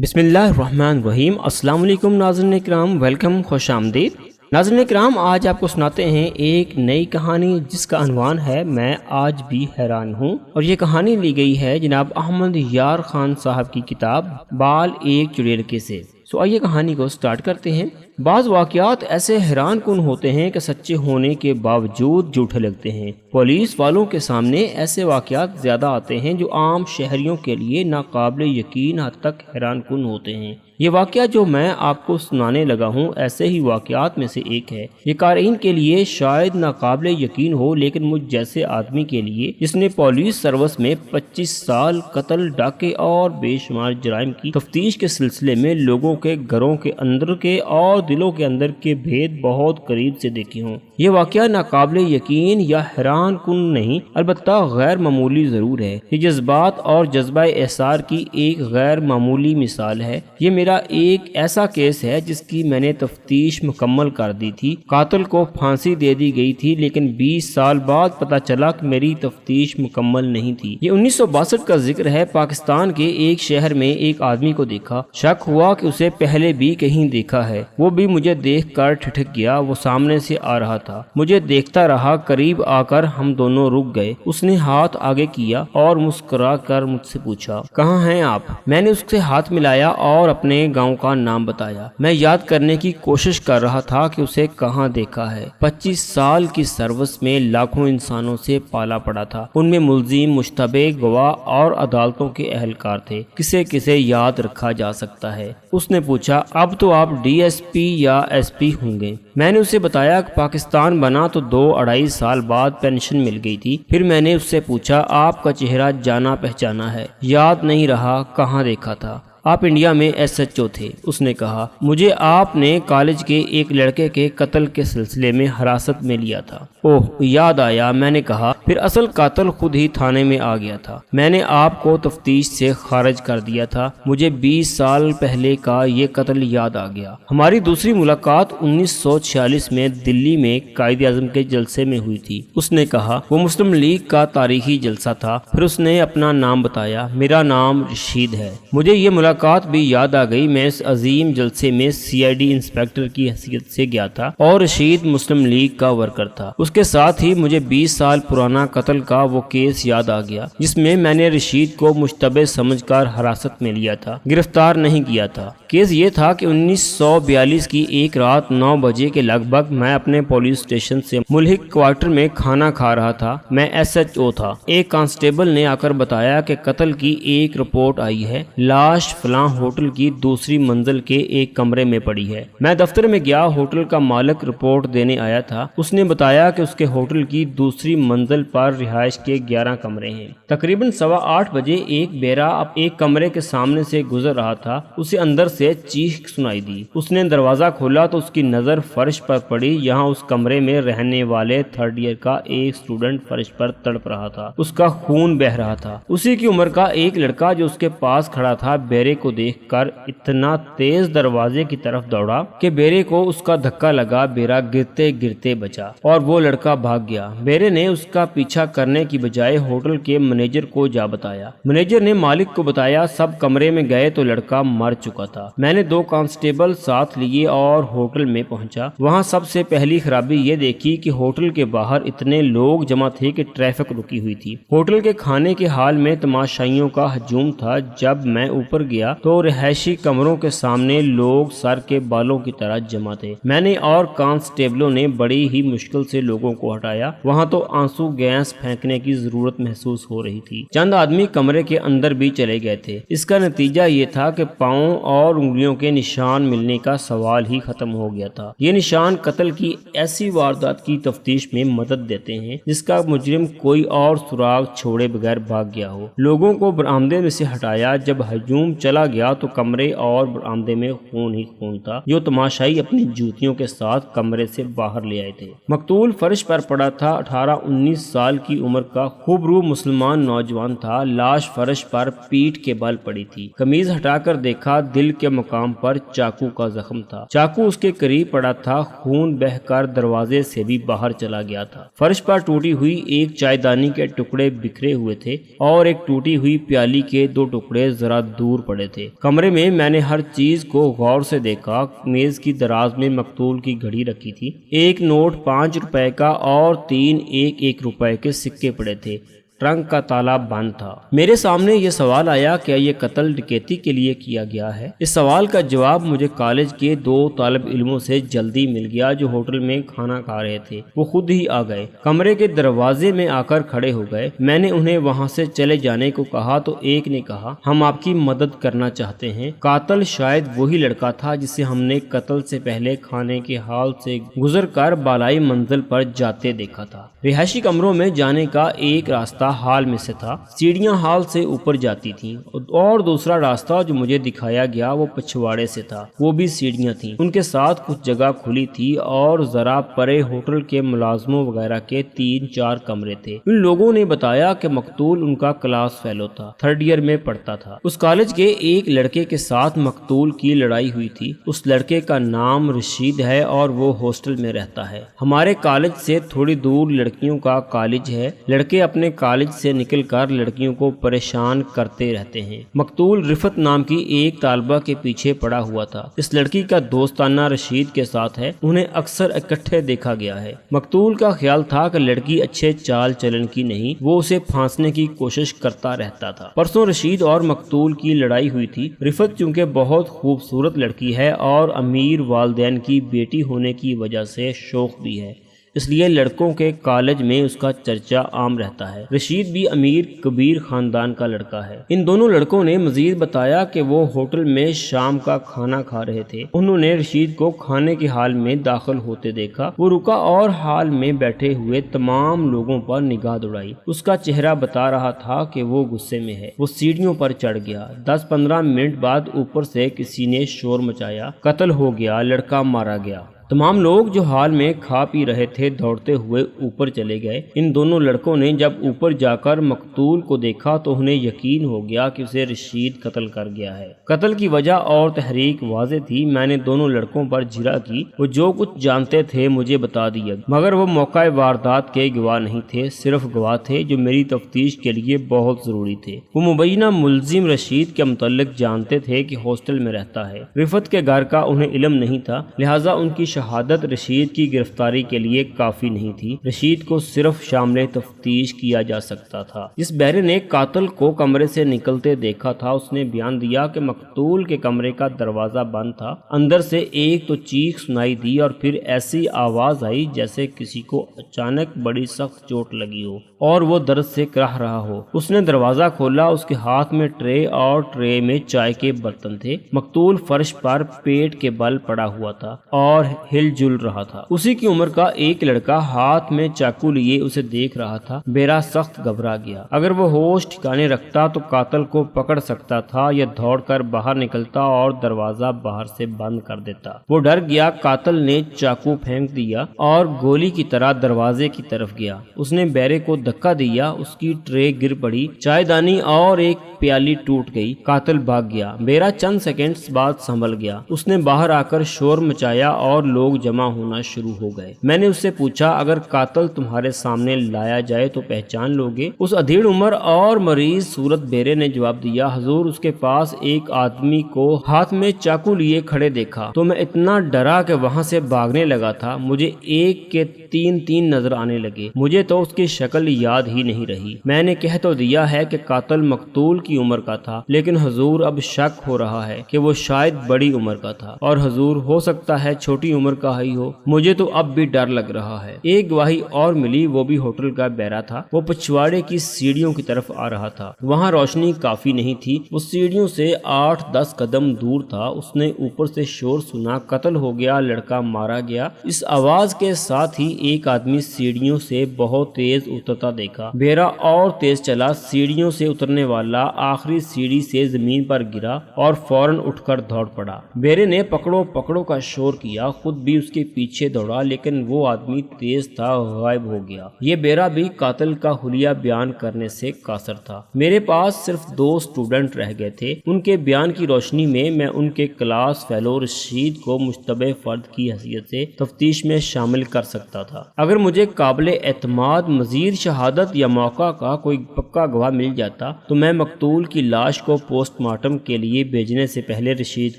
بسم اللہ الرحمن الرحیم۔ السلام علیکم ناظرین اکرام، ویلکم، خوش آمدید۔ ناظرین اکرام، آج آپ کو سناتے ہیں ایک نئی کہانی جس کا عنوان ہے میں آج بھی حیران ہوں، اور یہ کہانی لی گئی ہے جناب احمد یار خان صاحب کی کتاب بال ایک چڑیلکے سے۔ آئیے کہانی کو سٹارٹ کرتے ہیں۔ بعض واقعات ایسے حیران کن ہوتے ہیں کہ سچے ہونے کے باوجود جھوٹے لگتے ہیں۔ پولیس والوں کے سامنے ایسے واقعات زیادہ آتے ہیں جو عام شہریوں کے لیے ناقابل یقین حد تک حیران کن ہوتے ہیں۔ یہ واقعہ جو میں آپ کو سنانے لگا ہوں ایسے ہی واقعات میں سے ایک ہے۔ یہ قارئین کے لیے شاید ناقابل یقین ہو، لیکن مجھ جیسے آدمی کے لیے جس نے پولیس سروس میں 25 سال قتل، ڈاکے اور بے شمار جرائم کی تفتیش کے سلسلے میں لوگوں کے گھروں کے اندر کے اور دلوں کے اندر کے بھید بہت قریب سے دیکھے ہوں، یہ واقعہ ناقابل یقین یا حیران کن نہیں، البتہ غیر معمولی ضرور ہے۔ یہ جذبات اور جذبہ احسار کی ایک غیر معمولی مثال ہے۔ یہ میرا ایک ایسا کیس ہے جس کی میں نے تفتیش مکمل کر دی تھی۔ قاتل کو پھانسی دے دی گئی تھی، لیکن 20 سال بعد پتہ چلا کہ میری تفتیش مکمل نہیں تھی۔ یہ 1962 کا ذکر ہے۔ پاکستان کے ایک شہر میں ایک آدمی کو دیکھا، شک ہوا کہ اسے پہلے بھی کہیں دیکھا ہے۔ وہ بھی مجھے دیکھ کر ٹھٹک گیا۔ وہ سامنے سے آ رہا تھا، مجھے دیکھتا رہا، قریب آ کر ہم دونوں رک گئے۔ اس نے ہاتھ آگے کیا اور مسکرا کر مجھ سے پوچھا، کہاں ہیں آپ؟ میں نے اس سے ہاتھ ملایا اور اپنے گاؤں کا نام بتایا۔ میں یاد کرنے کی کوشش کر رہا تھا کہ اسے کہاں دیکھا ہے۔ 25 سال کی سروس میں لاکھوں انسانوں سے پالا پڑا تھا، ان میں ملزم، مشتبہ، گواہ اور عدالتوں کے اہلکار تھے۔ کسے کسے یاد رکھا جا سکتا ہے؟ اس نے پوچھا، اب تو آپ ڈی ایس پی یا ایس پی ہوں گے۔ میں نے اسے بتایا کہ پاکستان بنا تو 2-2.5 سال بعد پینشن مل گئی تھی۔ پھر میں نے اس سے پوچھا، آپ کا چہرہ جانا پہچانا ہے، یاد نہیں رہا، کہاں دیکھا تھا؟ آپ انڈیا میں ایس ایچ او تھے۔ اس نے کہا، مجھے آپ نے کالج کے ایک لڑکے کے قتل کے سلسلے میں حراست میں لیا تھا۔ اوہ، یاد آیا، میں نے کہا، پھر اصل قاتل خود ہی تھانے میں آ گیا تھا۔ میں نے آپ کو تفتیش سے خارج کر دیا تھا۔ مجھے 20 سال پہلے کا یہ قتل یاد آ گیا۔ ہماری دوسری ملاقات 1946 میں دلی میں قائد اعظم کے جلسے میں ہوئی تھی۔ اس نے کہا وہ مسلم لیگ کا تاریخی جلسہ تھا۔ پھر اس نے اپنا نام بتایا، میرا نام رشید ہے۔ مجھے یہ ملاقات بھی یاد آ گئی۔ میں اس عظیم جلسے میں CID انسپیکٹر کی حیثیت سے گیا تھا اور رشید مسلم لیگ کا ورکر تھا۔ اس کے ساتھ ہی مجھے 20 سال پرانا قتل کا وہ کیس یاد آ گیا جس میں میں نے رشید کو مشتبہ سمجھ کر حراست میں لیا تھا، گرفتار نہیں کیا تھا۔ کیس یہ تھا کہ 1942 کی ایک رات 9 بجے کے لگ بھگ میں اپنے پولیس اسٹیشن سے ملحق کوارٹر میں کھانا کھا رہا تھا۔ میں SHO تھا۔ ایک کانسٹیبل نے آ کر بتایا کہ قتل کی ایک رپورٹ آئی ہے، لاش فلاں ہوٹل کی دوسری منزل کے ایک کمرے میں پڑی ہے۔ میں دفتر میں گیا، ہوٹل کا مالک رپورٹ دینے آیا تھا۔ اس نے بتایا کہ اس کے ہوٹل کی دوسری منزل پر رہائش کے 11 کمرے ہیں۔ تقریباً 8:15 بجے ایک بیرا ایک کمرے کے سامنے سے گزر رہا تھا۔ اسے اندر سے چیخ سنائی دی۔ اس نے دروازہ کھولا تو اس کی نظر فرش پر پڑی۔ یہاں اس کمرے میں رہنے والے 3rd ایئر کا ایک اسٹوڈنٹ فرش پر تڑپ رہا تھا، اس کا خون بہہ رہا تھا۔ اسی کی عمر کا ایک لڑکا جو اس کے پاس کھڑا تھا بیرے کو دیکھ کر اتنا تیز دروازے کی طرف دوڑا کہ بیرے کو اس کا دھکا لگا۔ بیرا گرتے گرتے بچا اور وہ لڑکا بھاگ گیا۔ بیرے نے اس کا پیچھا کرنے کی بجائے ہوٹل کے مینیجر کو جا بتایا۔ مینیجر نے مالک کو بتایا۔ سب کمرے میں گئے تو لڑکا مر چکا تھا۔ میں نے 2 کانسٹیبل ساتھ لیے اور ہوٹل میں پہنچا۔ وہاں سب سے پہلی خرابی یہ دیکھی کہ ہوٹل کے باہر اتنے لوگ جمع تھے کہ ٹریفک رکی ہوئی تھی۔ ہوٹل کے کھانے کے حال میں تماشائیوں کا ہجوم تھا۔ جب میں اوپر گیا تو رہائشی کمروں کے سامنے لوگ سر کے بالوں کی طرح جمع تھے۔ میں نے اور کانسٹیبلوں نے بڑی ہی مشکل سے لوگوں کو ہٹایا۔ وہاں تو آنسو گیس پھینکنے کی ضرورت محسوس ہو رہی تھی۔ چند آدمی کمرے کے اندر بھی چلے گئے تھے۔ اس کا نتیجہ یہ تھا کہ پاؤں اور انگلیوں کے نشان ملنے کا سوال ہی ختم ہو گیا تھا۔ یہ نشان قتل کی ایسی واردات کی تفتیش میں مدد دیتے ہیں جس کا مجرم کوئی اور سراغ چھوڑے بغیر بھاگ گیا ہو۔ لوگوں کو برآمدے میں سے ہٹایا۔ جب ہجوم چلا گیا تو کمرے اور برآمدے میں خون ہی خون تھا جو تماشائی اپنی جوتیوں کے ساتھ کمرے سے باہر لے آئے تھے۔ مقتول فرش پر پڑا تھا۔ 18-19 سال کی عمر کا خوبرو مسلمان نوجوان تھا۔ لاش فرش پر پیٹھ کے بل پڑی تھی۔ قمیض ہٹا کر دیکھا، دل کے مقام پر چاقو کا زخم تھا۔ چاقو اس کے قریب پڑا تھا، خون بہہ کر دروازے سے بھی باہر چلا گیا تھا۔ فرش پر ٹوٹی ہوئی ایک چائے دانی کے ٹکڑے بکھرے ہوئے تھے اور ایک ٹوٹی ہوئی پیالی کے 2 ٹکڑے ذرا دور پڑے تھے۔ کمرے میں نے ہر چیز کو غور سے دیکھا۔ میز کی دراز میں مقتول کی گھڑی رکھی تھی، ایک نوٹ 5 روپے کا اور 3 1 روپے کے سکے پڑے تھے۔ ٹرنک کا تالا بند تھا۔ میرے سامنے یہ سوال آیا، کیا یہ قتل ڈکیتی کے لیے کیا گیا ہے؟ اس سوال کا جواب مجھے کالج کے 2 طالب علموں سے جلدی مل گیا جو ہوٹل میں کھانا کھا رہے تھے۔ وہ خود ہی آ گئے، کمرے کے دروازے میں آ کر کھڑے ہو گئے۔ میں نے انہیں وہاں سے چلے جانے کو کہا تو ایک نے کہا، ہم آپ کی مدد کرنا چاہتے ہیں۔ قاتل شاید وہی لڑکا تھا جسے ہم نے قتل سے پہلے کھانے کے ہال سے گزر کر بالائی منزل پر جاتے دیکھا تھا۔ رہائشی کمروں میں جانے کا ایک راستہ ہال میں سے تھا، سیڑھیاں ہال سے اوپر جاتی تھیں، اور دوسرا راستہ جو مجھے دکھایا گیا وہ پچھواڑے سے تھا، وہ بھی سیڑھیاں تھیں۔ ان کے ساتھ کچھ جگہ کھلی تھی اور ذرا پرے ہوٹل کے ملازموں وغیرہ کے 3 4 کمرے تھے۔ ان لوگوں نے بتایا کہ مقتول ان کا کلاس فیلو تھا، 3rd ایئر میں پڑھتا تھا۔ اس کالج کے ایک لڑکے کے ساتھ مقتول کی لڑائی ہوئی تھی۔ اس لڑکے کا نام رشید ہے اور وہ ہاسٹل میں رہتا ہے۔ ہمارے کالج سے تھوڑی دور لڑکیوں کا کالج ہے۔ لڑکے اپنے کالج سے نکل کر لڑکیوں کو پریشان کرتے رہتے ہیں۔ مقتول رفت نام کی ایک طالبہ کے پیچھے پڑا ہوا تھا۔ اس لڑکی کا دوستانہ رشید کے ساتھ ہے، انہیں اکثر اکٹھے دیکھا گیا ہے۔ مقتول کا خیال تھا کہ لڑکی اچھے چال چلن کی نہیں، وہ اسے پھانسنے کی کوشش کرتا رہتا تھا۔ پرسوں رشید اور مقتول کی لڑائی ہوئی تھی۔ رفت چونکہ بہت خوبصورت لڑکی ہے اور امیر والدین کی بیٹی ہونے کی وجہ سے شوخ بھی ہے، اس لیے لڑکوں کے کالج میں اس کا چرچا عام رہتا ہے۔ رشید بھی امیر کبیر خاندان کا لڑکا ہے۔ ان دونوں لڑکوں نے مزید بتایا کہ وہ ہوٹل میں شام کا کھانا کھا رہے تھے۔ انہوں نے رشید کو کھانے کے حال میں داخل ہوتے دیکھا۔ وہ رکا اور حال میں بیٹھے ہوئے تمام لوگوں پر نگاہ دوڑائی۔ اس کا چہرہ بتا رہا تھا کہ وہ غصے میں ہے۔ وہ سیڑھیوں پر چڑھ گیا۔ 10-15 منٹ بعد اوپر سے کسی نے شور مچایا، قتل ہو گیا، لڑکا مارا گیا۔ تمام لوگ جو حال میں کھا پی رہے تھے دوڑتے ہوئے اوپر چلے گئے۔ ان دونوں لڑکوں نے جب اوپر جا کر مقتول کو دیکھا تو انہیں یقین ہو گیا کہ اسے رشید قتل کر گیا ہے۔ قتل کی وجہ اور تحریک واضح تھی۔ میں نے دونوں لڑکوں پر جرح کی، وہ جو کچھ جانتے تھے مجھے بتا دیا، مگر وہ موقع واردات کے گواہ نہیں تھے، صرف گواہ تھے جو میری تفتیش کے لیے بہت ضروری تھے۔ وہ مبینہ ملزم رشید کے متعلق جانتے تھے کہ ہاسٹل میں رہتا ہے۔ رفت کے گھر کا انہیں علم نہیں تھا، لہٰذا ان کی شہادت رشید کی گرفتاری کے لیے کافی نہیں تھی۔ رشید کو صرف شامل تفتیش کیا جا سکتا تھا۔ جس بہرے نے قاتل کو کمرے سے نکلتے دیکھا تھا اس نے بیان دیا کہ مقتول کے کمرے کا دروازہ بند تھا، اندر سے ایک تو چیخ سنائی دی اور پھر ایسی آواز آئی جیسے کسی کو اچانک بڑی سخت چوٹ لگی ہو اور وہ درد سے کراہ رہا ہو۔ اس نے دروازہ کھولا، اس کے ہاتھ میں ٹرے اور ٹرے میں چائے کے برتن تھے۔ مقتول فرش پر پیٹ کے بل پڑا ہوا تھا اور ہل جل رہا تھا۔ اسی کی عمر کا ایک لڑکا ہاتھ میں چاقو لیے اسے دیکھ رہا تھا۔ بیرا سخت گھبرا گیا۔ اگر وہ ہوش ٹھکانے رکھتا تو قاتل کو پکڑ سکتا تھا یا دوڑ کر باہر نکلتا اور دروازہ باہر سے بند کر دیتا۔ وہ ڈر گیا۔ قاتل نے چاقو پھینک دیا اور گولی کی طرح دروازے کی طرف گیا۔ اس نے بیرے کو دھکا دیا، اس کی ٹرے گر پڑی، چائے دانی اور ایک پیالی ٹوٹ گئی۔ قاتل بھاگ گیا۔ بیرا چند سیکنڈز بعد سنبھل گیا۔ اس نے باہر آ کر شور مچایا اور لوگ جمع ہونا شروع ہو گئے۔ میں نے اس سے پوچھا، اگر قاتل تمہارے سامنے لایا جائے تو پہچان لوگے؟ اس ادھیڑ عمر اور مریض صورت بیرے نے جواب دیا، حضور اس کے پاس ایک آدمی کو ہاتھ میں چاقو لیے کھڑے دیکھا تو میں اتنا ڈرا کہ وہاں سے بھاگنے لگا تھا۔ مجھے ایک کے 3 نظر آنے لگے، مجھے تو اس کی شکل یاد ہی نہیں رہی۔ میں نے کہہ تو دیا ہے کہ قاتل مقتول کی عمر کا تھا، لیکن حضور اب شک ہو رہا ہے کہ وہ شاید بڑی عمر کا تھا، اور حضور ہو سکتا ہے چھوٹی عمر کا ہی ہو۔ مجھے تو اب بھی ڈر لگ رہا ہے۔ ایک گواہی اور ملی، وہ بھی ہوٹل کا بیرا تھا۔ وہ پچھواڑے کی سیڑھیوں کی طرف آ رہا تھا۔ وہاں روشنی کافی نہیں تھی، وہ سیڑھیوں سے 8-10 قدم دور تھا۔ اس نے اوپر سے شور سنا، قتل ہو گیا، لڑکا مارا گیا۔ اس آواز کے ساتھ ہی ایک آدمی سیڑھیوں سے بہت تیز اترتا دیکھا۔ بیرا اور تیز چلا۔ سیڑھیوں سے اترنے والا آخری سیڑھی سے زمین پر گرا اور فوراً اٹھ کر دوڑ پڑا۔ بیرے نے پکڑو پکڑو کا شور کیا، خود خود بھی اس کے پیچھے دوڑا لیکن وہ آدمی تیز تھا، غائب ہو گیا۔ یہ بیرا بھی قاتل کا حلیہ بیان کرنے سے قاصر تھا۔ میرے پاس صرف 2 اسٹوڈنٹ رہ گئے تھے۔ ان کے بیان کی روشنی میں میں ان کے کلاس فیلو رشید کو مشتبہ فرد کی حیثیت سے تفتیش میں شامل کر سکتا تھا۔ اگر مجھے قابل اعتماد مزید شہادت یا موقع کا کوئی پکا گواہ مل جاتا تو میں مقتول کی لاش کو پوسٹ مارٹم کے لیے بھیجنے سے پہلے رشید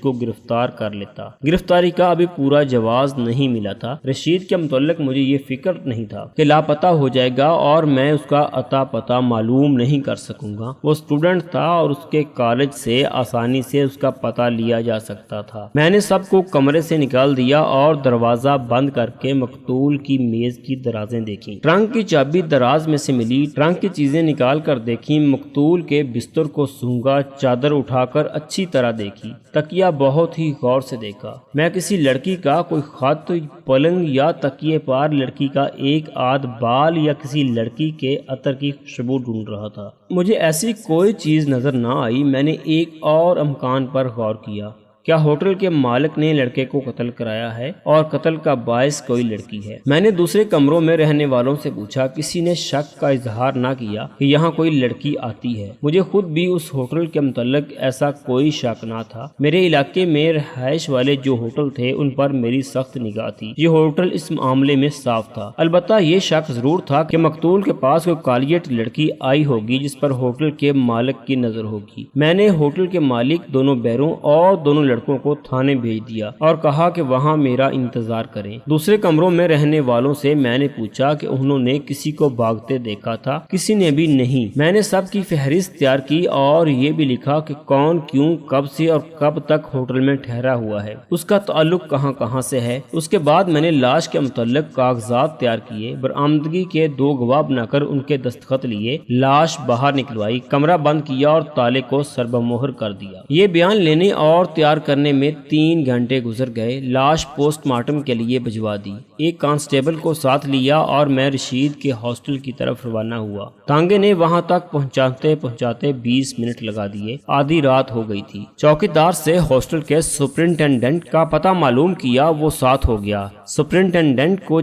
کو گرفتار کر لیتا۔ گرفتاری کا ابھی پورا جواز نہیں ملا تھا۔ رشید کے متعلق مجھے یہ فکر نہیں تھا کہ لاپتہ ہو جائے گا اور میں اس کا عطا پتہ معلوم نہیں کر سکوں گا۔ وہ اسٹوڈنٹ تھا اور اس کے کالج سے آسانی سے اس کا پتہ لیا جا سکتا تھا۔ میں نے سب کو کمرے سے نکال دیا اور دروازہ بند کر کے مقتول کی میز کی درازیں دیکھیں۔ ٹرنک کی چابی دراز میں سے ملی، ٹرنک کی چیزیں نکال کر دیکھیں، مقتول کے بستر کو سونگا، چادر اٹھا کر اچھی طرح دیکھی، تکیہ بہت ہی غور سے دیکھا۔ میں کسی لڑکی کا کوئی خط، پلنگ یا تکیے پر لڑکی کا ایک آدھ بال یا کسی لڑکی کے عطر کی خوشبو ڈھونڈ رہا تھا۔ مجھے ایسی کوئی چیز نظر نہ آئی۔ میں نے ایک اور امکان پر غور کیا، کیا ہوٹل کے مالک نے لڑکے کو قتل کرایا ہے اور قتل کا باعث کوئی لڑکی ہے؟ میں نے دوسرے کمروں میں رہنے والوں سے پوچھا، کسی نے شک کا اظہار نہ کیا کہ یہاں کوئی لڑکی آتی ہے۔ مجھے خود بھی اس ہوٹل کے متعلق ایسا کوئی شک نہ تھا۔ میرے علاقے میں رہائش والے جو ہوٹل تھے ان پر میری سخت نگاہ تھی۔ یہ ہوٹل اس معاملے میں صاف تھا۔ البتہ یہ شک ضرور تھا کہ مقتول کے پاس کوئی کالیٹ لڑکی آئی ہوگی جس پر ہوٹل کے مالک کی نظر ہوگی۔ میں نے ہوٹل کے مالک، دونوں بیروں اور دونوں لڑکوں کو تھانے بھیج دیا اور کہا کہ وہاں میرا انتظار کریں۔ دوسرے کمروں میں رہنے والوں سے میں نے پوچھا کہ انہوں نے کسی کو بھاگتے دیکھا تھا۔ کسی نے بھی نہیں۔ میں نے سب کی فہرست تیار کی اور یہ بھی لکھا کہ کون، کیوں، کب سے اور کب تک ہوٹل میں ٹھہرا ہوا ہے، اس کا تعلق کہاں سے ہے۔ اس کے بعد میں نے لاش کے متعلق کاغذات تیار کیے، برآمدگی کے 2 گواہ بنا کر ان کے دستخط لیے، لاش باہر نکلوائی، کمرہ بند کیا اور تالے کو سربمہر کر دیا۔ یہ بیان لینے اور تیار کرنے میں 3 گھنٹے گزر گئے۔ لاش پوسٹ مارٹم کے لیے بھجوا دی۔ ایک کانسٹیبل کو ساتھ لیا اور میں رشید کے ہاسٹل کی طرف روانہ ہوا۔ تانگے نے وہاں تک پہنچاتے 20 منٹ لگا دیے۔ آدھی رات ہو گئی تھی۔ چوکیدار سے ہاسٹل کے سپرنٹینڈنٹ کا پتہ معلوم کیا، وہ ساتھ ہو گیا۔ سپرنٹینڈنٹ کو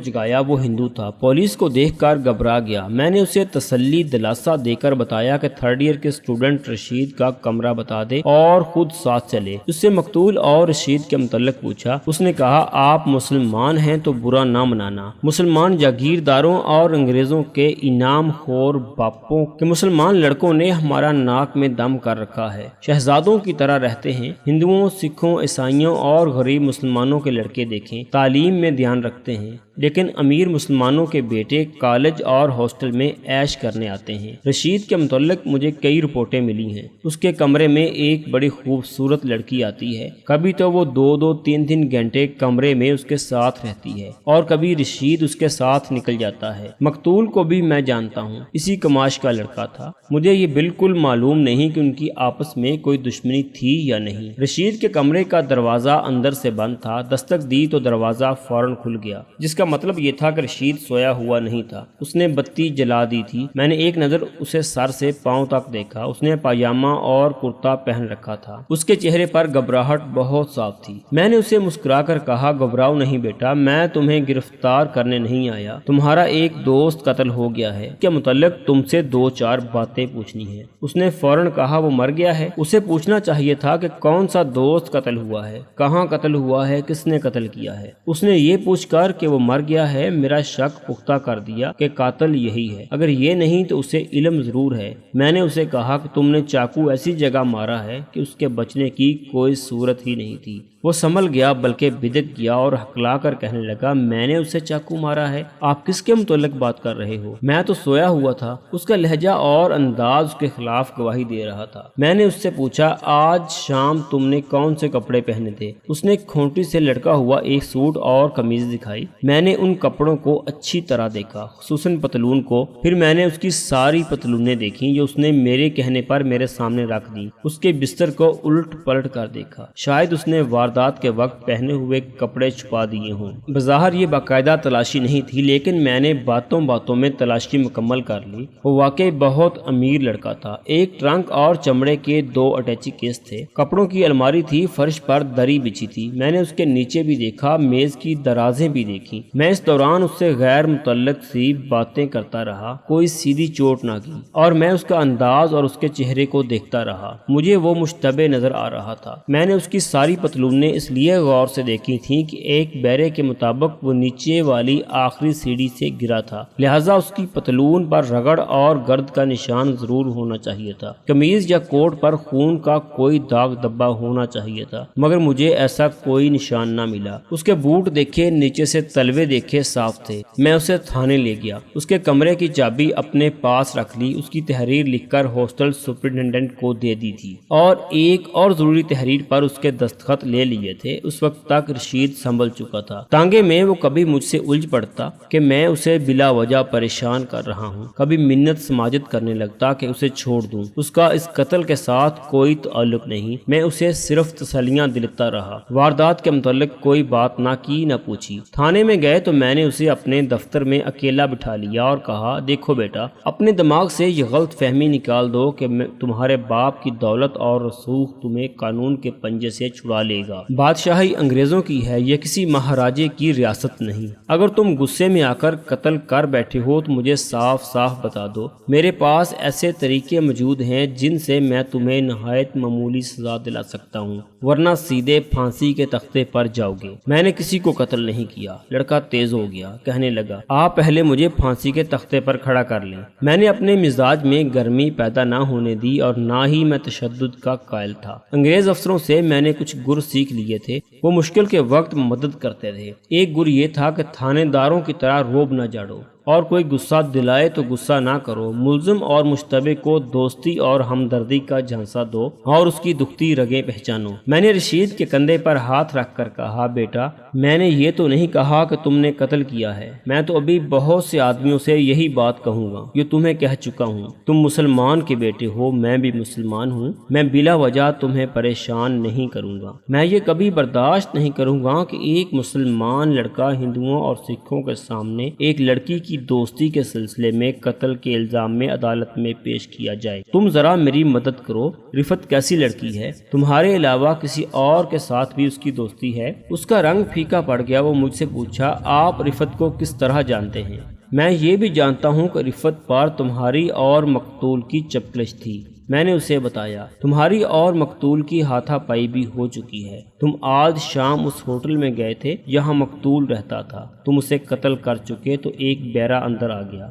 جگایا، وہ ہندو تھا۔ پولیس کو دیکھ کر گھبرا گیا۔ میں نے اسے تسلی دلاسا دے کر بتایا کہ 3rd ایئر کے اسٹوڈنٹ رشید کا کمرہ بتا دے اور خود ساتھ چلے۔ اس سے مقتول اور رشید کے متعلق پوچھا۔ اس نے کہا، آپ مسلمان ہیں تو برا نہ منانا۔ مسلمان جاگیرداروں اور انگریزوں کے انعام خور باپوں کے مسلمان لڑکوں نے ہمارا ناک میں دم کر رکھا ہے۔ شہزادوں کی طرح رہتے ہیں۔ ہندوؤں، سکھوں، عیسائیوں اور غریب مسلمانوں کے لڑکے دیکھیں، تعلیم میں دھیان رکھتے ہیں، لیکن امیر مسلمانوں کے بیٹے کالج اور ہاسٹل میں عیش کرنے آتے ہیں۔ رشید کے متعلق مجھے کئی رپورٹیں ملی ہیں۔ اس کے کمرے میں ایک بڑی خوبصورت لڑکی آتی ہے۔ کبھی تو وہ 2-3 گھنٹے کمرے میں اس کے ساتھ رہتی ہے اور کبھی رشید اس کے ساتھ نکل جاتا ہے۔ مقتول کو بھی میں جانتا ہوں، اسی کماش کا لڑکا تھا۔ مجھے یہ بالکل معلوم نہیں کہ ان کی آپس میں کوئی دشمنی تھی یا نہیں۔ رشید کے کمرے کا دروازہ اندر سے بند تھا۔ دستک دی تو دروازہ فوراً کھل گیا، جس کا مطلب یہ تھا کہ رشید سویا ہوا نہیں تھا۔ اس نے بتی جلا دی تھی۔ میں نے ایک نظر اسے سر سے پاؤں تک دیکھا۔ اس نے پاجامہ اور کرتا پہن رکھا تھا۔ اس کے چہرے پر گھبراہٹ بہت صاف تھی۔ میں نے اسے مسکرا کر کہا، گھبراؤ نہیں بیٹا، میں تمہیں گرفتار کرنے نہیں آیا۔ تمہارا ایک دوست قتل ہو گیا ہے، اس کے متعلق تم سے 2-4 باتیں پوچھنی ہیں۔ اس نے فوراً کہا، وہ مر گیا ہے؟ اسے پوچھنا چاہیے تھا کہ کون سا دوست قتل ہوا ہے، کہاں قتل ہوا ہے، کس نے قتل کیا ہے۔ اس نے یہ پوچھ کر کہ وہ مر گیا ہے میرا شک پختہ کر دیا کہ قاتل یہی ہے۔ اگر یہ نہیں تو اسے علم ضرور ہے۔ میں نے اسے کہا کہ تم نے چاقو ایسی جگہ مارا ہے کہ اس کے بچنے کی کوئی صورت ہی نہیں تھی۔ وہ سنبھل گیا بلکہ بدک گیا اور ہکلا کر کہنے لگا، میں نے اسے چاقو مارا ہے؟ آپ کس کے متعلق بات کر رہے ہو؟ میں تو سویا ہوا تھا۔ اس کا لہجہ اور انداز اس کے خلاف گواہی دے رہا تھا۔ میں نے اس سے پوچھا، آج شام تم نے کون سے کپڑے پہنے تھے؟ اس نے کھونٹی سے لٹکا ہوا ایک سوٹ اور قمیض دکھائی۔ میں نے ان کپڑوں کو اچھی طرح دیکھا، خصوصاً پتلون کو۔ پھر میں نے اس کی ساری پتلونیں دیکھیں جو اس نے میرے کہنے پر میرے سامنے رکھ دی۔ اس کے بستر کو الٹ پلٹ کر دیکھا۔ شاید اس نے واردات کے وقت پہنے ہوئے کپڑے کپڑے چھپا دیے ہوں۔ بظاہر یہ باقاعدہ تلاشی نہیں تھی، لیکن میں نے باتوں باتوں میں تلاشی مکمل کر لی۔ وہ واقعی بہت امیر لڑکا تھا۔ ایک ٹرنک اور چمڑے کے 2 اٹیچی کیس تھے، کپڑوں کی الماری تھی، فرش پر دری بچھی تھی۔ میں نے اس کے نیچے بھی دیکھا، میز کی درازیں بھی دیکھی۔ میں اس دوران اس سے غیر متعلق سی باتیں کرتا رہا، کوئی سیدھی چوٹ نہ کی، اور میں اس کا انداز اور اس کے چہرے کو دیکھتا رہا۔ مجھے وہ مشتبہ نظر آ رہا تھا۔ میں نے اس کی ساری پتلونیں اس لیے غور سے دیکھی تھیں کہ ایک بیرے کے مطابق وہ نیچے والی آخری سیڑھی سے گرا تھا، لہذا اس کی پتلون پر رگڑ اور گرد کا نشان ضرور ہونا چاہیے تھا۔ قمیض یا کوٹ پر خون کا کوئی داغ دبا ہونا چاہیے تھا، مگر مجھے ایسا کوئی نشان نہ ملا۔ اس کے بوٹ دیکھے، نیچے سے تلوے دیکھے، صاف تھے۔ میں اسے تھانے لے گیا، اس کے کمرے کی چابی اپنے پاس رکھ لی، اس کی تحریر لکھ کر ہاسٹل سپرنٹینڈنٹ کو دے دی تھی، اور ایک اور ضروری تحریر پر اس کے دستخط لے لیے تھے۔ اس وقت تک رشید سنبھل چکا تھا۔ تانگے میں وہ کبھی مجھ سے الجھ پڑتا کہ میں اسے بلا وجہ پریشان کر رہا ہوں، کبھی منت سماجت کرنے لگتا کہ اسے چھوڑ دوں، اس کا اس قتل کے ساتھ کوئی تعلق نہیں۔ میں اسے صرف تسلیاں دلتا رہا، واردات کے متعلق کوئی بات نہ کی نہ پوچھی۔ تھانے میں گئے تو میں نے اسے اپنے دفتر میں اکیلا بٹھا لیا اور کہا، دیکھو بیٹا، اپنے دماغ سے یہ غلط فہمی نکال دو کہ تمہارے باپ کی دولت اور رسوخ تمہیں قانون کے پنجے سے چھڑا لے گا۔ بادشاہی انگریزوں کی ہے، یہ کسی مہاراجے کی ریاست نہیں۔ اگر تم غصے میں آ کر قتل کر بیٹھے ہو تو مجھے صاف صاف بتا دو، میرے پاس ایسے طریقے موجود ہیں جن سے میں تمہیں نہایت معمولی سزا دلا سکتا ہوں، ورنہ سیدھے پھانسی کے تختے پر جاؤ گے۔ میں نے کسی کو قتل نہیں کیا۔ لڑکا تیز ہو گیا، کہنے لگا، آپ پہلے مجھے پھانسی کے تختے پر کھڑا کر لیں۔ میں نے اپنے مزاج میں گرمی پیدا نہ ہونے دی اور نہ ہی میں تشدد کا قائل تھا۔ انگریز افسروں سے میں نے کچھ گر سیکھ لیے تھے، وہ مشکل کے وقت مدد کرتے تھے۔ ایک گر یہ تھا کہ تھانے داروں کی طرح روب نہ جاڑو، اور کوئی غصہ دلائے تو غصہ نہ کرو۔ ملزم اور مشتبہ کو دوستی اور ہمدردی کا جھانسا دو اور اس کی دکھتی رگیں پہچانو۔ میں نے رشید کے کندھے پر ہاتھ رکھ کر کہا، بیٹا، میں نے یہ تو نہیں کہا کہ تم نے قتل کیا ہے، میں تو ابھی بہت سے آدمیوں سے یہی بات کہوں گا، یہ تمہیں کہہ چکا ہوں۔ تم مسلمان کے بیٹے ہو، میں بھی مسلمان ہوں، میں بلا وجہ تمہیں پریشان نہیں کروں گا۔ میں یہ کبھی برداشت نہیں کروں گا کہ ایک مسلمان لڑکا ہندوؤں اور سکھوں کے سامنے ایک لڑکی کی دوستی کے سلسلے میں قتل کے الزام میں عدالت میں پیش کیا جائے۔ تم ذرا میری مدد کرو، رفت کیسی لڑکی ہے؟ تمہارے علاوہ کسی اور کے ساتھ بھی اس کی دوستی ہے؟ اس کا رنگ پھیکا پڑ گیا۔ وہ مجھ سے پوچھا، آپ رفت کو کس طرح جانتے ہیں؟ میں یہ بھی جانتا ہوں کہ رفت پر تمہاری اور مقتول کی چپکلش تھی۔ میں نے اسے بتایا، تمہاری اور مقتول کی ہاتھا پائی بھی ہو چکی ہے۔ تم آج شام اس ہوٹل میں گئے تھے، یہاں مقتول رہتا تھا، تم اسے قتل کر چکے تو ایک بیرا اندر آ گیا،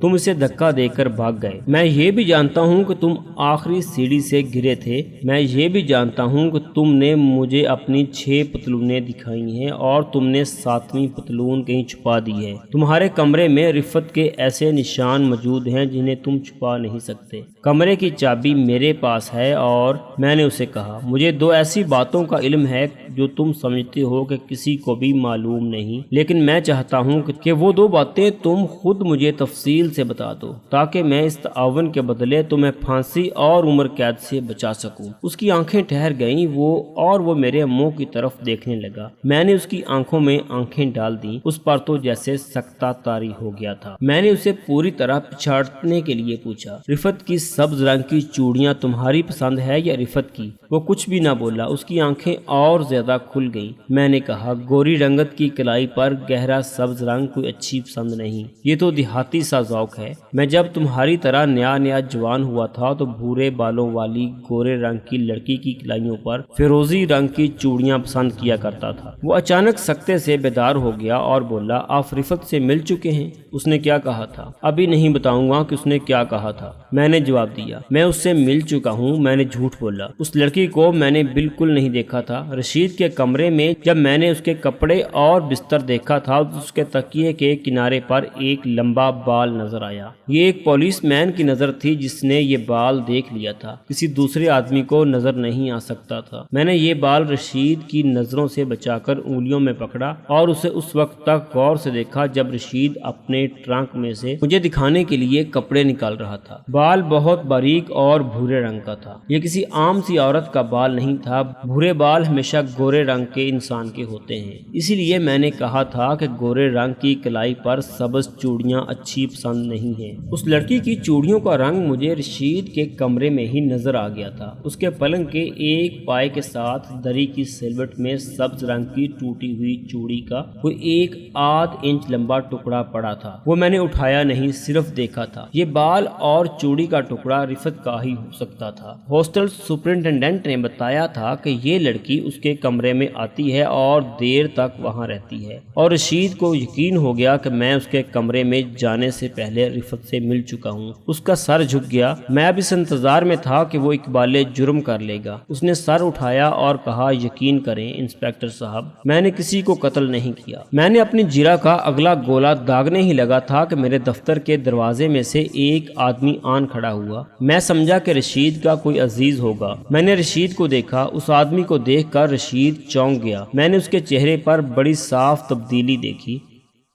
تم اسے دھکا دے کر بھاگ گئے۔ میں یہ بھی جانتا ہوں کہ تم آخری سیڑھی سے گرے تھے۔ میں یہ بھی جانتا ہوں کہ تم نے مجھے اپنی 6 پتلونیں دکھائی ہیں اور تم نے 7ویں پتلون کہیں چھپا دی ہے۔ تمہارے کمرے میں رفت کے ایسے نشان موجود ہیں جنہیں تم چھپا نہیں سکتے۔ کمرے کی چابی میرے پاس ہے، اور میں نے اسے کہا، مجھے 2 ایسی باتوں کا علم ہے جو تم سمجھتے ہو کہ کسی کو بھی معلوم نہیں، لیکن میں چاہتا ہوں کہ وہ 2 باتیں تم خود مجھے تفصیل سے بتا دو، تاکہ میں اس تعاون کے بدلے تمہیں پھانسی اور عمر قید سے بچا سکوں۔ اس کی آنکھیں ٹھہر گئیں، وہ میرے منہ کی طرف دیکھنے لگا۔ میں نے اس کی آنکھوں میں آنکھیں ڈال دیں، اس پر تو جیسے سکتہ طاری ہو گیا تھا۔ میں نے اسے پوری طرح پچھاڑنے کے لیے پوچھا، رفت کی سبز رنگ کی چوڑیاں تمہاری پسند ہے یا رفت کی؟ وہ کچھ بھی نہ بولا، اس کی آنکھیں اور زیادہ کھل گئیں۔ میں نے کہا، گوری رنگت کی کلائی پر گہرا سبز رنگ کوئی اچھی پسند نہیں، یہ تو دیہاتی سا ذوق ہے۔ میں جب تمہاری طرح نیا جوان ہوا تھا تو بھورے بالوں والی گورے رنگ کی لڑکی کی کلائیوں پر فیروزی رنگ کی چوڑیاں پسند کیا کرتا تھا۔ وہ اچانک سکتے سے بیدار ہو گیا اور بولا، آپ رفت سے مل چکے ہیں؟ اس نے کیا کہا تھا؟ ابھی نہیں بتاؤں گا کہ اس نے کیا کہا تھا، میں نے جواب دیا۔ میں اس سے مل چکا ہوں، میں نے جھوٹ بولا۔ اس لڑکی کو میں نے بالکل نہیں دیکھا تھا۔ رشید کے کمرے میں جب میں نے اس کے کپڑے اور بستر دیکھا تھا تو اس کے تکیے کے کنارے پر ایک لمبا بال نظر آیا۔ یہ ایک پولیس مین کی نظر تھی جس نے یہ بال دیکھ لیا تھا، کسی دوسرے آدمی کو نظر نہیں آ سکتا تھا۔ میں نے یہ بال رشید کی نظروں سے بچا کر انگلیوں میں پکڑا اور اسے اس وقت تک غور سے دیکھا جب رشید اپنے ٹرنک میں سے مجھے دکھانے کے لیے کپڑے نکال رہا تھا۔ بال بہت باریک اور بھورے رنگ کا تھا، یہ کسی عام سی عورت کا بال نہیں تھا۔ بھورے بال ہمیشہ گورے رنگ کے انسان کے ہوتے ہیں، اسی لیے میں نے کہا تھا کہ گورے رنگ کی کلائی پر سبز چوڑیاں اچھی پسند نہیں ہیں۔ اس لڑکی کی چوڑیوں کا رنگ مجھے رشید کے کمرے میں ہی نظر آ گیا تھا۔ اس کے پلنگ کے ایک پائے کے ساتھ دری کی سلوٹ میں سبز رنگ کی ٹوٹی ہوئی چوڑی کا کوئی 1.5 انچ لمبا ٹکڑا پڑا تھا۔ وہ میں نے اٹھایا نہیں، صرف دیکھا تھا۔ یہ بال اور چوڑی کا ٹکڑا رفت کا ہی ہو سکتا تھا۔ ہاسٹل سپرنٹینڈنٹ نے بتایا تھا کہ یہ لڑکی اس کے کمرے میں آتی ہے اور دیر تک وہاں رہتی ہے، اور رشید کو یقین ہو گیا کہ میں اس کے کمرے میں جانے سے پہلے رفت سے مل چکا ہوں۔ اس کا سر جھک گیا۔ میں اب اس انتظار میں تھا کہ وہ اقبال جرم کر لے گا۔ اس نے سر اٹھایا اور کہا، یقین کریں انسپکٹر صاحب، میں نے کسی کو قتل نہیں کیا۔ میں نے اپنی جرہ کا اگلا گولا داغنے ہی لگا تھا کہ میرے دفتر کے دروازے میں سے ایک آدمی آن کھڑا ہوا۔ میں سمجھا کہ رشید کا کوئی عزیز ہوگا۔ میں نے رشید کو دیکھا۔ اس آدمی کو دیکھ کر رشید چونک گیا۔ میں نے اس کے چہرے پر بڑی صاف تبدیلی دیکھی۔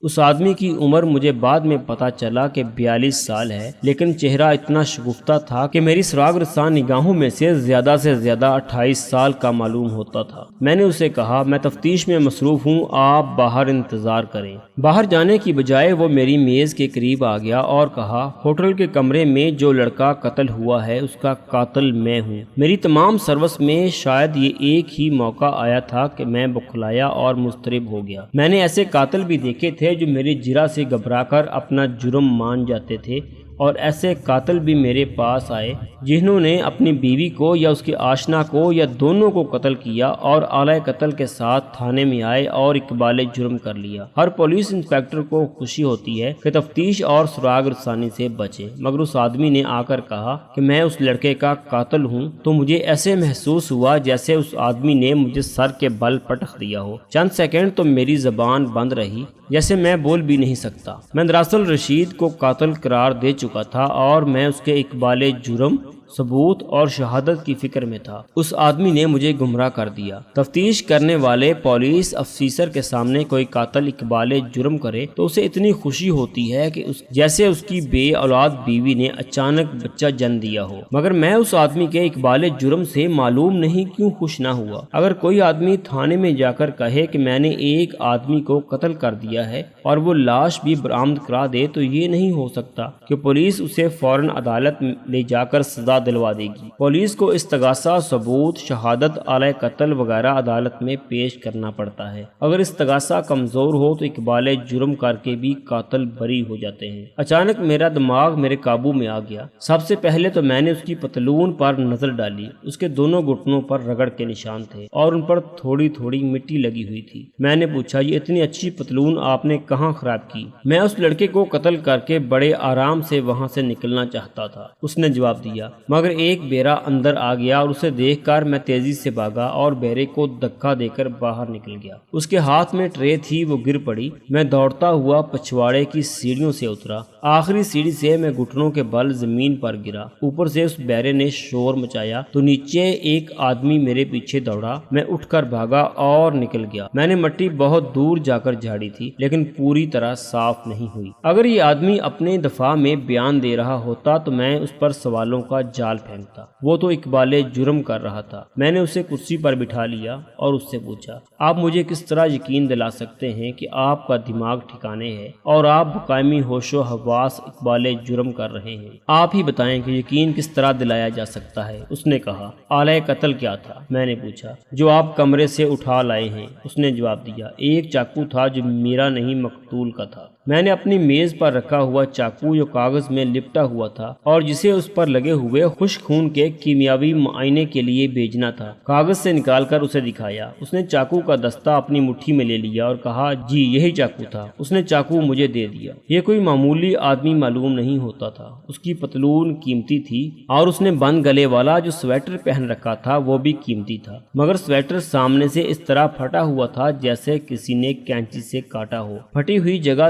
اس آدمی کی عمر مجھے بعد میں پتا چلا کہ 42 سال ہے، لیکن چہرہ اتنا شگفتہ تھا کہ میری سراغ رساں نگاہوں میں سے زیادہ 28 سال کا معلوم ہوتا تھا۔ میں نے اسے کہا، میں تفتیش میں مصروف ہوں، آپ باہر انتظار کریں۔ باہر جانے کی بجائے وہ میری میز کے قریب آ گیا اور کہا، ہوٹل کے کمرے میں جو لڑکا قتل ہوا ہے اس کا قاتل میں ہوں۔ میری تمام سروس میں شاید یہ ایک ہی موقع آیا تھا کہ میں بخلایا اور مضطرب ہو گیا۔ میں نے ایسے قاتل بھی دیکھے تھے جو میری جرہ سے گھبرا کر اپنا جرم مان جاتے تھے، اور ایسے قاتل بھی میرے پاس آئے جنہوں نے اپنی بیوی کو یا اس کے آشنا کو یا دونوں کو قتل کیا اور آلہ قتل کے ساتھ تھانے میں آئے اور اقبال جرم کر لیا۔ ہر پولیس انسپکٹر کو خوشی ہوتی ہے کہ تفتیش اور سراغ رسانی سے بچے، مگر اس آدمی نے آ کر کہا کہ میں اس لڑکے کا قاتل ہوں تو مجھے ایسے محسوس ہوا جیسے اس آدمی نے مجھے سر کے بل پٹخ دیا ہو۔ چند سیکنڈ تو میری زبان بند رہی، جیسے میں بول بھی نہیں سکتا۔ میں دراصل رشید کو قاتل قرار دے چکا تھا اور میں اس کے اقبال جرم، ثبوت اور شہادت کی فکر میں تھا۔ اس آدمی نے مجھے گمراہ کر دیا۔ تفتیش کرنے والے پولیس افسر کے سامنے کوئی قاتل اقبال جرم کرے تو اسے اتنی خوشی ہوتی ہے کہ جیسے اس کی بے اولاد بیوی نے اچانک بچہ جن دیا ہو، مگر میں اس آدمی کے اقبال جرم سے معلوم نہیں کیوں خوش نہ ہوا۔ اگر کوئی آدمی تھانے میں جا کر کہے کہ میں نے ایک آدمی کو قتل کر دیا ہے اور وہ لاش بھی برآمد کرا دے تو یہ نہیں ہو سکتا کہ پولیس اسے فوراً عدالت لے جا کر سزا دلوا دے گی۔ پولیس کو استغاثہ، ثبوت، شہادت، آلہ قتل وغیرہ عدالت میں پیش کرنا پڑتا ہے۔ اگر استغاثہ کمزور ہو تو اقبال جرم کر کے بھی قاتل بری ہو جاتے ہیں۔ اچانک میرا دماغ میرے قابو میں آ گیا۔ سب سے پہلے تو میں نے اس کی پتلون پر نظر ڈالی۔ اس کے دونوں گھٹنوں پر رگڑ کے نشان تھے اور ان پر تھوڑی تھوڑی مٹی لگی ہوئی تھی۔ میں نے پوچھا، یہ اتنی اچھی پتلون آپ نے کہاں خراب کی؟ میں اس لڑکے کو قتل کر کے بڑے آرام سے وہاں سے نکلنا چاہتا تھا، اس نے جواب دیا، مگر ایک بیرا اندر آ گیا اور اسے دیکھ کر میں تیزی سے بھاگا اور بیرے کو دھکا دے کر باہر نکل گیا۔ اس کے ہاتھ میں ٹرے تھی، وہ گر پڑی۔ میں دوڑتا ہوا پچھواڑے کی سیڑھیوں سے اترا۔ آخری سیڑھی سے میں گھٹنوں کے بل زمین پر گرا۔ اوپر سے اس بیرے نے شور مچایا تو نیچے ایک آدمی میرے پیچھے دوڑا۔ میں اٹھ کر بھاگا اور نکل گیا۔ میں نے مٹی بہت دور جا کر جھاڑی تھی لیکن پوری طرح صاف نہیں ہوئی۔ اگر یہ آدمی اپنے دفاع میں بیان دے رہا ہوتا تو میں اس پر سوالوں کا جال پھینکتا۔ وہ تو اقبال جرم کر رہا تھا۔ میں نے اسے کرسی پر بٹھا لیا اور اس سے پوچھا، آپ مجھے کس طرح یقین دلا سکتے ہیں کہ آپ کا دماغ ٹھکانے ہے اور آپ بقائمی ہوش و حواس اقبال جرم کر رہے ہیں؟ آپ ہی بتائیں کہ یقین کس طرح دلایا جا سکتا ہے؟ اس نے کہا، آلہ قتل کیا تھا؟ میں نے پوچھا۔ جو آپ کمرے سے اٹھا لائے ہیں، اس نے جواب دیا۔ ایک چاقو تھا جو میرا نہیں مقتول کا تھا۔ میں نے اپنی میز پر رکھا ہوا چاقو جو کاغذ میں لپٹا ہوا تھا اور جسے اس پر لگے ہوئے خشک خون کے کیمیاوی معائنے کے لیے بھیجنا تھا، کاغذ سے نکال کر اسے دکھایا۔ اس نے چاقو کا دستہ اپنی مٹھی میں لے لیا اور کہا، جی یہی چاقو تھا۔ اس نے چاقو مجھے دے دیا۔ یہ کوئی معمولی آدمی معلوم نہیں ہوتا تھا۔ اس کی پتلون قیمتی تھی اور اس نے بند گلے والا جو سویٹر پہن رکھا تھا وہ بھی قیمتی تھا، مگر سویٹر سامنے سے اس طرح پھٹا ہوا تھا جیسے کسی نے کینچی سے کاٹا ہو۔ پھٹی ہوئی جگہ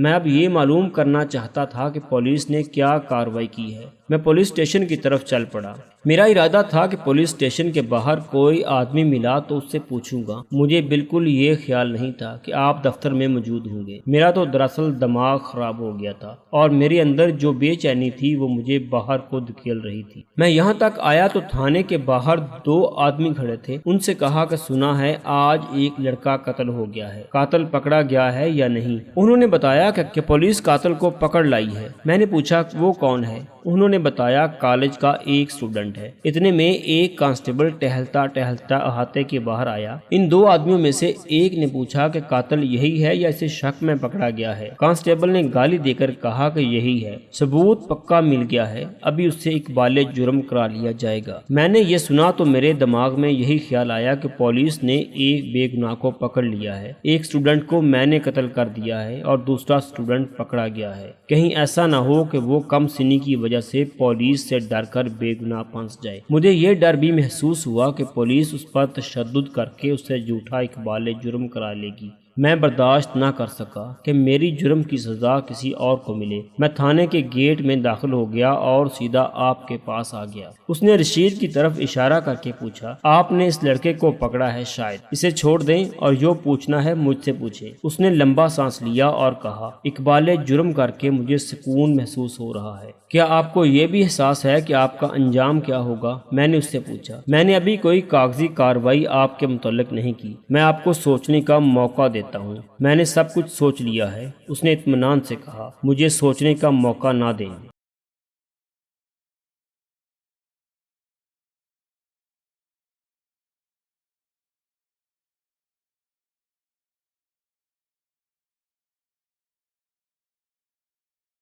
میں اب یہ معلوم کرنا چاہتا تھا کہ پولیس نے کیا کارروائی کی ہے۔ میں پولیس اسٹیشن کی طرف چل پڑا۔ میرا ارادہ تھا کہ پولیس اسٹیشن کے باہر کوئی آدمی ملا تو اس سے پوچھوں گا۔ مجھے بالکل یہ خیال نہیں تھا کہ آپ دفتر میں موجود ہوں گے۔ میرا تو دراصل دماغ خراب ہو گیا تھا اور میرے اندر جو بے چینی تھی وہ مجھے باہر کو دھکیل رہی تھی۔ میں یہاں تک آیا تو تھانے کے باہر 2 آدمی کھڑے تھے۔ ان سے کہا کہ سنا ہے آج ایک لڑکا قتل ہو گیا ہے، قاتل پکڑا گیا ہے یا نہیں؟ انہوں نے بتایا کہ پولیس قاتل کو پکڑ لائی ہے۔ میں نے پوچھا وہ کون ہے؟ انہوں نے بتایا کالج کا ایک اسٹوڈنٹ ہے۔ اتنے میں ایک کانسٹیبل ٹہلتا ٹہلتا احاطے کے باہر آیا۔ ان 2 آدمیوں میں سے ایک نے پوچھا کہ قاتل یہی ہے یا اسے شک میں پکڑا گیا ہے؟ کانسٹیبل نے گالی دے کر کہا کہ یہی ہے، ثبوت پکا مل گیا ہے، ابھی اس سے اقبال جرم کرا لیا جائے گا۔ میں نے یہ سنا تو میرے دماغ میں یہی خیال آیا کہ پولیس نے ایک بے گناہ کو پکڑ لیا ہے، ایک اسٹوڈنٹ کو میں نے قتل کر دیا ہے اور دوسرا اسٹوڈنٹ پکڑا گیا ہے۔ کہیں ایسا نہ ہو کہ وہ کم سنی کی وجہ سے پولیس سے ڈر کر بے گناہ پھنس جائے۔ مجھے یہ ڈر بھی محسوس ہوا کہ پولیس اس پر تشدد کر کے اس سے جھوٹا اقبال جرم کرا لے گی۔ میں برداشت نہ کر سکا کہ میری جرم کی سزا کسی اور کو ملے۔ میں تھانے کے گیٹ میں داخل ہو گیا اور سیدھا آپ کے پاس آ گیا۔ اس نے رشید کی طرف اشارہ کر کے پوچھا، آپ نے اس لڑکے کو پکڑا ہے شاید، اسے چھوڑ دیں اور جو پوچھنا ہے مجھ سے پوچھے۔ اس نے لمبا سانس لیا اور کہا، اقبال جرم کر کے مجھے سکون محسوس ہو رہا ہے۔ کیا آپ کو یہ بھی احساس ہے کہ آپ کا انجام کیا ہوگا؟ میں نے اس سے پوچھا۔ میں نے ابھی کوئی کاغذی کارروائی آپ کے متعلق نہیں کی، میں آپ کو سوچنے کا موقع دیتا ہوں۔ میں نے سب کچھ سوچ لیا ہے، اس نے اطمینان سے کہا۔ مجھے سوچنے کا موقع نہ دیں۔